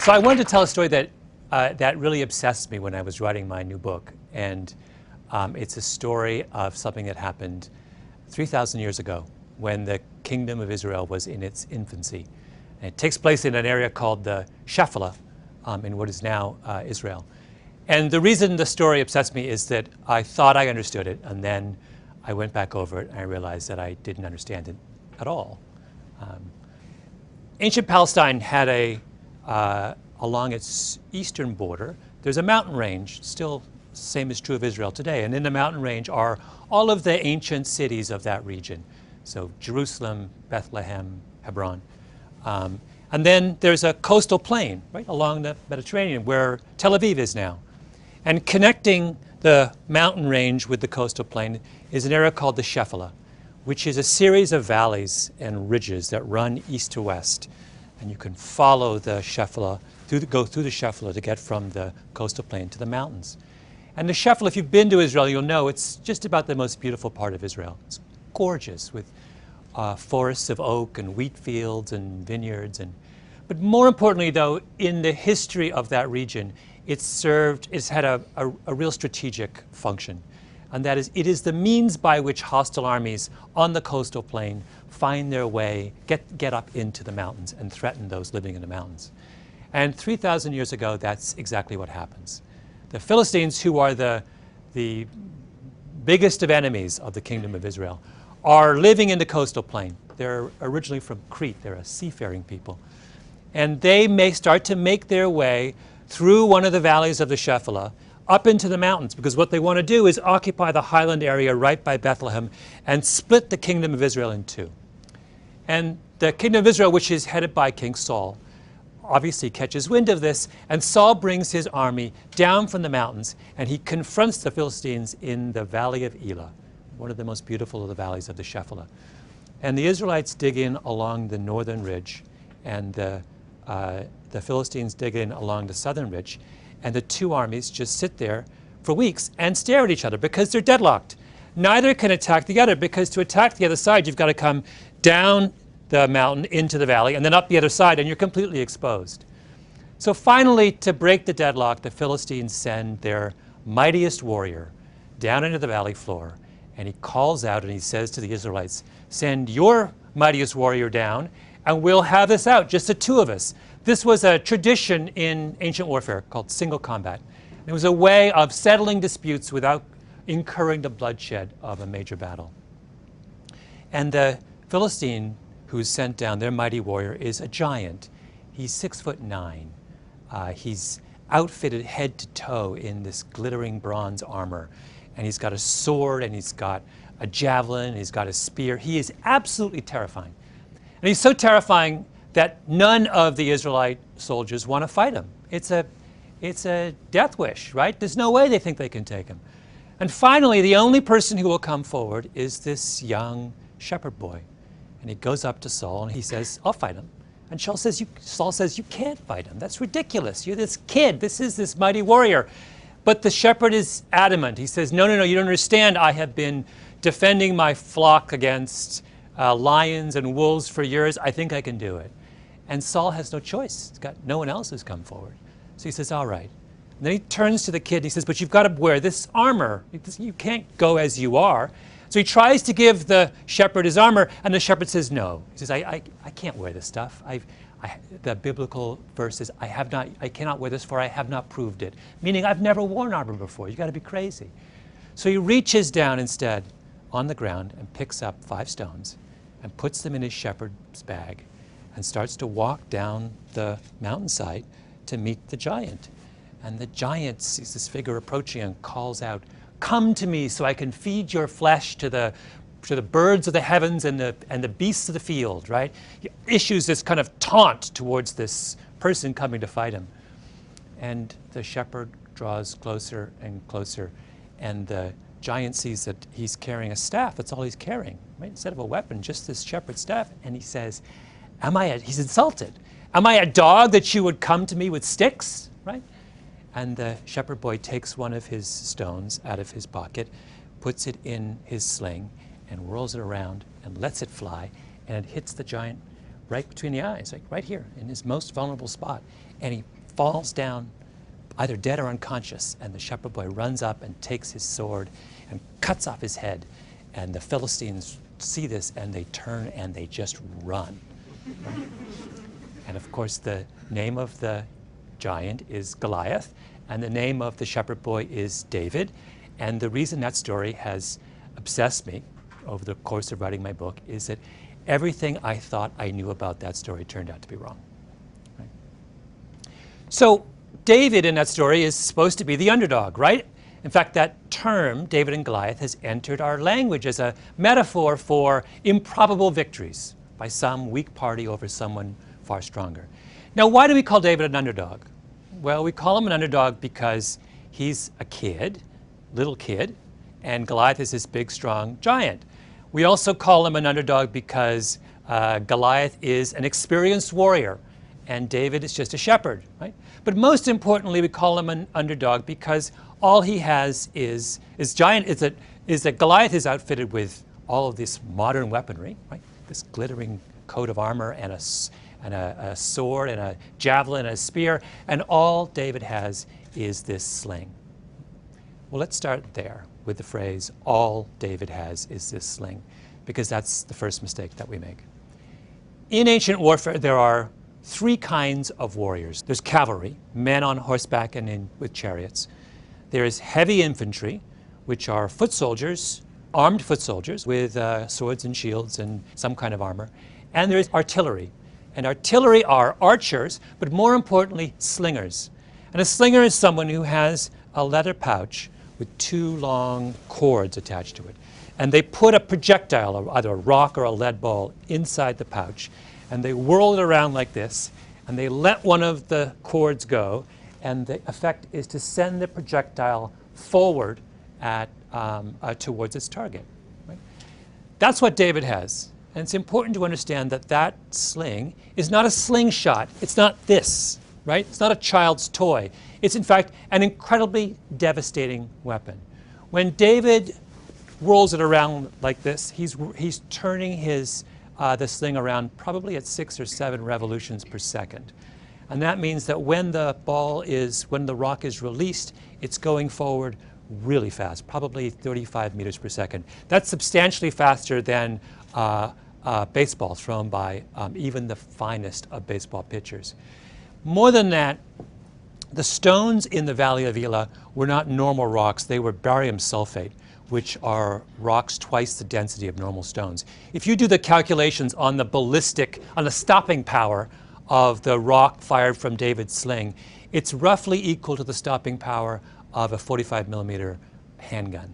So I wanted to tell a story that that really obsessed me when I was writing my new book, and it's a story of something that happened 3,000 years ago when the kingdom of Israel was in its infancy. And it takes place in an area called the Shephelah in what is now Israel. And the reason the story obsessed me is that I thought I understood it, and then I went back over it and I realized that I didn't understand it at all. Ancient Palestine had along its eastern border, there's a mountain range, still same is true of Israel today, and in the mountain range are all of the ancient cities of that region. So Jerusalem, Bethlehem, Hebron. And then there's a coastal plain right along the Mediterranean where Tel Aviv is now. And connecting the mountain range with the coastal plain is an area called the Shephelah, which is a series of valleys and ridges that run east to west. And you can follow the Shephelah, go through the Shephelah to get from the coastal plain to the mountains. And the Shephelah, if you've been to Israel, you'll know it's just about the most beautiful part of Israel. It's gorgeous with forests of oak and wheat fields and vineyards. But more importantly, though, in the history of that region, it's had a real strategic function. And that is, it is the means by which hostile armies on the coastal plain find their way, get up into the mountains and threaten those living in the mountains. And 3,000 years ago, that's exactly what happens. The Philistines, who are the biggest of enemies of the kingdom of Israel, are living in the coastal plain. They're originally from Crete. They're a seafaring people. And they may start to make their way through one of the valleys of the Shephelah up into the mountains, because what they want to do is occupy the highland area right by Bethlehem and split the kingdom of Israel in two. And the kingdom of Israel, which is headed by King Saul, obviously catches wind of this, and Saul brings his army down from the mountains, and he confronts the Philistines in the valley of Elah, one of the most beautiful of the valleys of the Shephelah. And the Israelites dig in along the northern ridge, and the Philistines dig in along the southern ridge, and the two armies just sit there for weeks and stare at each other because they're deadlocked. Neither can attack the other, because to attack the other side, you've got to come down the mountain into the valley and then up the other side, and you're completely exposed. So finally, to break the deadlock, the Philistines send their mightiest warrior down into the valley floor, and he calls out and he says to the Israelites, "Send your mightiest warrior down and we'll have this out, just the two of us." This was a tradition in ancient warfare called single combat. It was a way of settling disputes without incurring the bloodshed of a major battle. And the Philistine who's sent down, their mighty warrior, is a giant. He's 6'9". He's outfitted head to toe in this glittering bronze armor. And he's got a sword, and he's got a javelin, and he's got a spear. He is absolutely terrifying. And he's so terrifying that none of the Israelite soldiers want to fight him. It's a death wish, right? There's no way they think they can take him. And finally, the only person who will come forward is this young shepherd boy. And he goes up to Saul and he says, "I'll fight him." And Saul says, "You can't fight him. That's ridiculous. You're this kid. This is this mighty warrior." But the shepherd is adamant. He says, no, you don't understand. I have been defending my flock against lions and wolves for years. I think I can do it. And Saul has no choice. He's got no one else who's come forward. So he says, "All right." And then he turns to the kid and he says, "But you've got to wear this armor. You can't go as you are." So he tries to give the shepherd his armor, and the shepherd says no. He says, I can't wear this stuff. The biblical verse is, I cannot wear this, for I have not proved it. Meaning, I've never worn armor before. You've got to be crazy. So he reaches down instead on the ground and picks up 5 stones and puts them in his shepherd's bag and starts to walk down the mountainside to meet the giant. And the giant sees this figure approaching and calls out, "Come to me so I can feed your flesh to the birds of the heavens and the beasts of the field," right? He issues this kind of taunt towards this person coming to fight him. And the shepherd draws closer and closer, and the giant sees that he's carrying a staff. That's all he's carrying, right? Instead of a weapon, just this shepherd's staff. And he says, he's insulted. "Am I a dog that you would come to me with sticks?" Right? And the shepherd boy takes one of his stones out of his pocket, puts it in his sling, and whirls it around and lets it fly, and it hits the giant right between the eyes, like right here in his most vulnerable spot. And he falls down either dead or unconscious. And the shepherd boy runs up and takes his sword and cuts off his head. And the Philistines see this and they turn and they just run. And of course, the name of the giant is Goliath, and the name of the shepherd boy is David. And the reason that story has obsessed me over the course of writing my book is that everything I thought I knew about that story turned out to be wrong. Right? So David in that story is supposed to be the underdog, right? In fact, that term, David and Goliath, has entered our language as a metaphor for improbable victories by some weak party over someone far stronger. Now, why do we call David an underdog? Well, we call him an underdog because he's a kid, little kid, and Goliath is this big, strong giant. We also call him an underdog because Goliath is an experienced warrior, and David is just a shepherd, right? But most importantly, we call him an underdog because all he has is that Goliath is outfitted with all of this modern weaponry, right? This glittering coat of armor and a sword and a javelin and a spear, and all David has is this sling. Well, let's start there with the phrase, all David has is this sling, because that's the first mistake that we make. In ancient warfare, there are three kinds of warriors. There's cavalry, men on horseback and with chariots. There is heavy infantry, which are foot soldiers, armed foot soldiers with swords and shields and some kind of armor. And there is artillery. And artillery are archers, but more importantly, slingers. And a slinger is someone who has a leather pouch with two long cords attached to it. And they put a projectile, either a rock or a lead ball, inside the pouch. And they whirl it around like this. And they let one of the cords go. And the effect is to send the projectile forward towards its target. Right? That's what David has. And it's important to understand that that sling is not a slingshot. It's not this, right? It's not a child's toy. It's, in fact, an incredibly devastating weapon. When David whirls it around like this, he's turning the sling around probably at 6 or 7 revolutions per second. And that means that when the rock is released, it's going forward really fast, probably 35 meters per second. That's substantially faster than baseball thrown by even the finest of baseball pitchers. More than that, the stones in the Valley of Elah were not normal rocks. They were barium sulfate, which are rocks twice the density of normal stones. If you do the calculations on the stopping power of the rock fired from David's sling, it's roughly equal to the stopping power of a 45 millimeter handgun,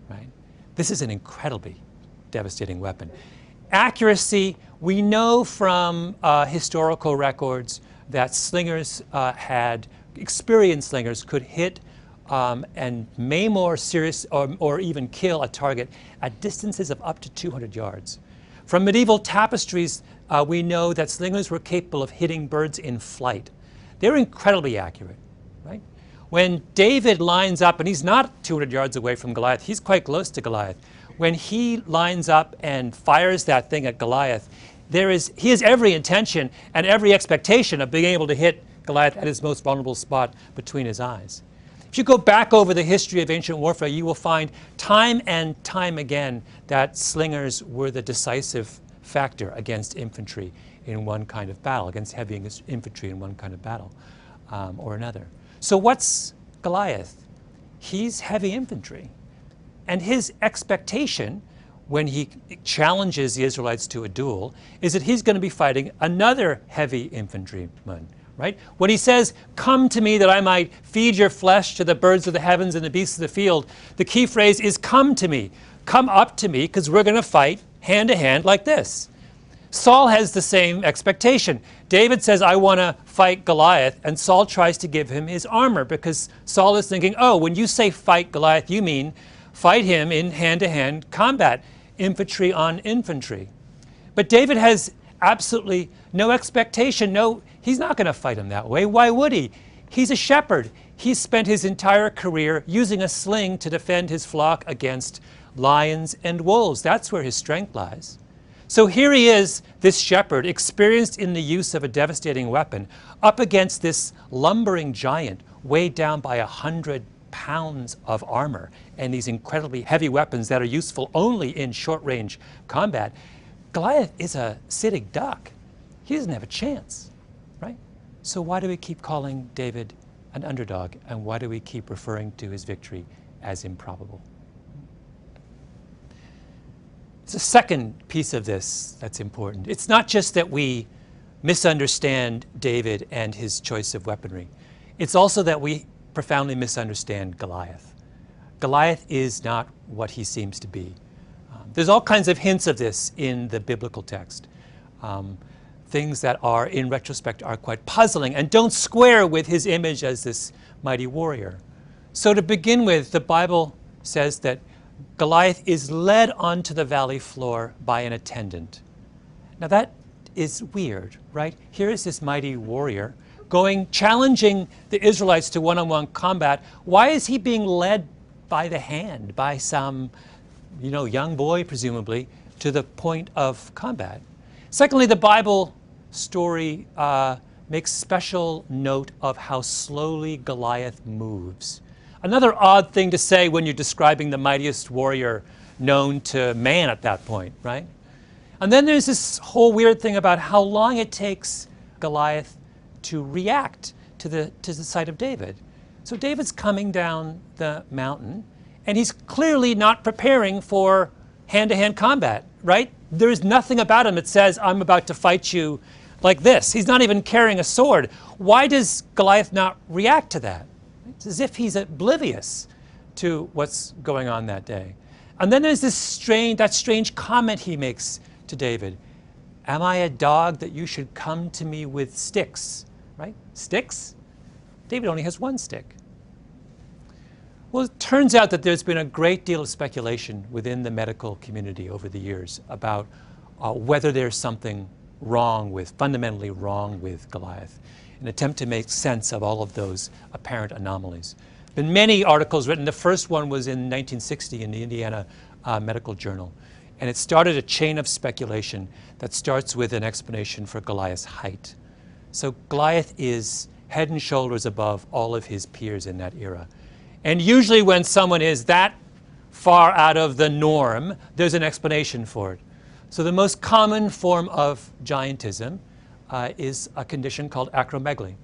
right? This is an incredibly devastating weapon. Accuracy, we know from historical records that slingers experienced slingers could hit and maim or even kill a target at distances of up to 200 yards. From medieval tapestries, we know that slingers were capable of hitting birds in flight. They're incredibly accurate, right? When David lines up, and he's not 200 yards away from Goliath, he's quite close to Goliath. When he lines up and fires that thing at Goliath, he has every intention and every expectation of being able to hit Goliath at his most vulnerable spot between his eyes. If you go back over the history of ancient warfare, you will find time and time again that slingers were the decisive factor against infantry in one kind of battle, against heavy infantry in one kind of battle or another. So what's Goliath? He's heavy infantry. And his expectation when he challenges the Israelites to a duel is that he's going to be fighting another heavy infantryman, right? When he says, "Come to me that I might feed your flesh to the birds of the heavens and the beasts of the field," the key phrase is "come to me." Come up to me, because we're going to fight hand to hand like this. Saul has the same expectation. David says, "I want to fight Goliath," and Saul tries to give him his armor because Saul is thinking, oh, when you say fight Goliath, you mean fight him in hand-to-hand combat, infantry on infantry. But David has absolutely no expectation. No, he's not going to fight him that way. Why would he? He's a shepherd. He's spent his entire career using a sling to defend his flock against lions and wolves. That's where his strength lies. So here he is, this shepherd, experienced in the use of a devastating weapon, up against this lumbering giant, weighed down by 100 pounds of armor and these incredibly heavy weapons that are useful only in short-range combat. Goliath is a sitting duck. He doesn't have a chance, right? So why do we keep calling David an underdog, and why do we keep referring to his victory as improbable? It's a second piece of this that's important. It's not just that we misunderstand David and his choice of weaponry. It's also that we profoundly misunderstand Goliath. Goliath is not what he seems to be. There's all kinds of hints of this in the biblical text. Things that are, in retrospect, are quite puzzling and don't square with his image as this mighty warrior. So to begin with, the Bible says that Goliath is led onto the valley floor by an attendant. Now that is weird, right? Here is this mighty warrior challenging the Israelites to one-on-one combat. Why is he being led by the hand by some, young boy, presumably, to the point of combat? Secondly, the Bible story makes special note of how slowly Goliath moves. Another odd thing to say when you're describing the mightiest warrior known to man at that point, right? And then there's this whole weird thing about how long it takes Goliath to react to the sight of David. So David's coming down the mountain, and he's clearly not preparing for hand-to-hand combat, right? There is nothing about him that says, I'm about to fight you like this. He's not even carrying a sword. Why does Goliath not react to that? It's as if he's oblivious to what's going on that day. And then there's that strange comment he makes to David. Am I a dog that you should come to me with sticks? Right? Sticks? David only has one stick. Well, it turns out that there's been a great deal of speculation within the medical community over the years about whether there's something fundamentally wrong with Goliath, an attempt to make sense of all of those apparent anomalies. There have been many articles written. The first one was in 1960 in the Indiana Medical Journal. And it started a chain of speculation that starts with an explanation for Goliath's height. So Goliath is head and shoulders above all of his peers in that era. And usually when someone is that far out of the norm, there's an explanation for it. So the most common form of giantism is a condition called acromegaly.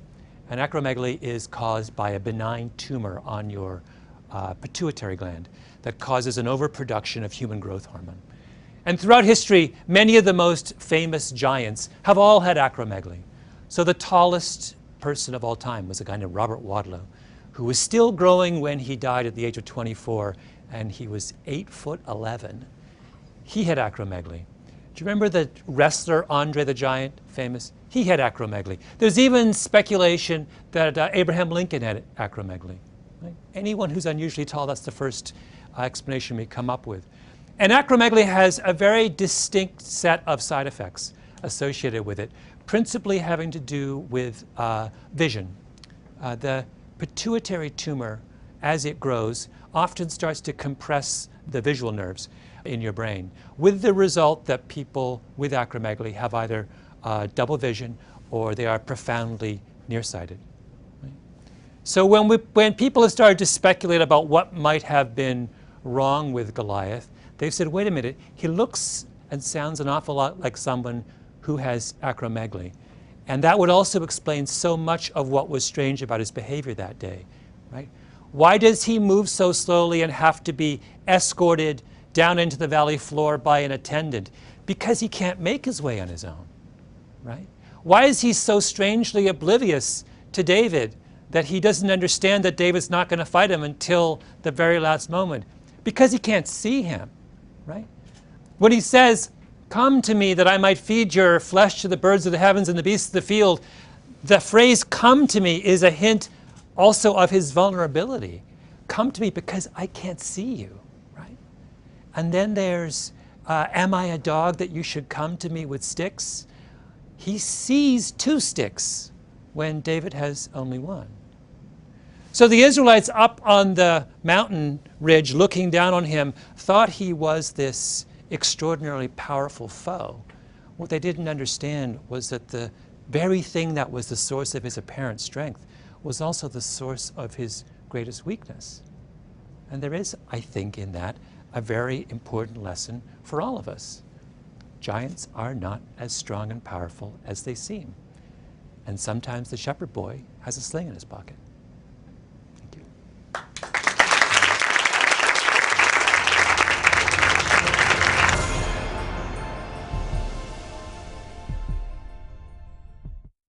And acromegaly is caused by a benign tumor on your pituitary gland that causes an overproduction of human growth hormone. And throughout history, many of the most famous giants have all had acromegaly. So the tallest person of all time was a guy named Robert Wadlow, who was still growing when he died at the age of 24, and he was 8'11". He had acromegaly. Do you remember the wrestler Andre the Giant, famous? He had acromegaly. There's even speculation that Abraham Lincoln had acromegaly. Right? Anyone who's unusually tall, that's the first explanation we come up with. And acromegaly has a very distinct set of side effects associated with it, principally having to do with vision. The pituitary tumor, as it grows, often starts to compress the visual nerves in your brain, with the result that people with acromegaly have either double vision or they are profoundly nearsighted. Right? So when people have started to speculate about what might have been wrong with Goliath, they've said, wait a minute, he looks and sounds an awful lot like someone who has acromegaly. And that would also explain so much of what was strange about his behavior that day. Right? Why does he move so slowly and have to be escorted down into the valley floor by an attendant? Because he can't make his way on his own. Right? Why is he so strangely oblivious to David that he doesn't understand that David's not going to fight him until the very last moment? Because he can't see him. Right? When he says, come to me that I might feed your flesh to the birds of the heavens and the beasts of the field, the phrase come to me is a hint also of his vulnerability. Come to me because I can't see you. Right? And then there's, am I a dog that you should come to me with sticks? He sees 2 sticks when David has only 1. So the Israelites up on the mountain ridge looking down on him thought he was this extraordinarily powerful foe. What they didn't understand was that the very thing that was the source of his apparent strength was also the source of his greatest weakness. And there is, I think, in that a very important lesson for all of us. Giants are not as strong and powerful as they seem. And sometimes the shepherd boy has a sling in his pocket.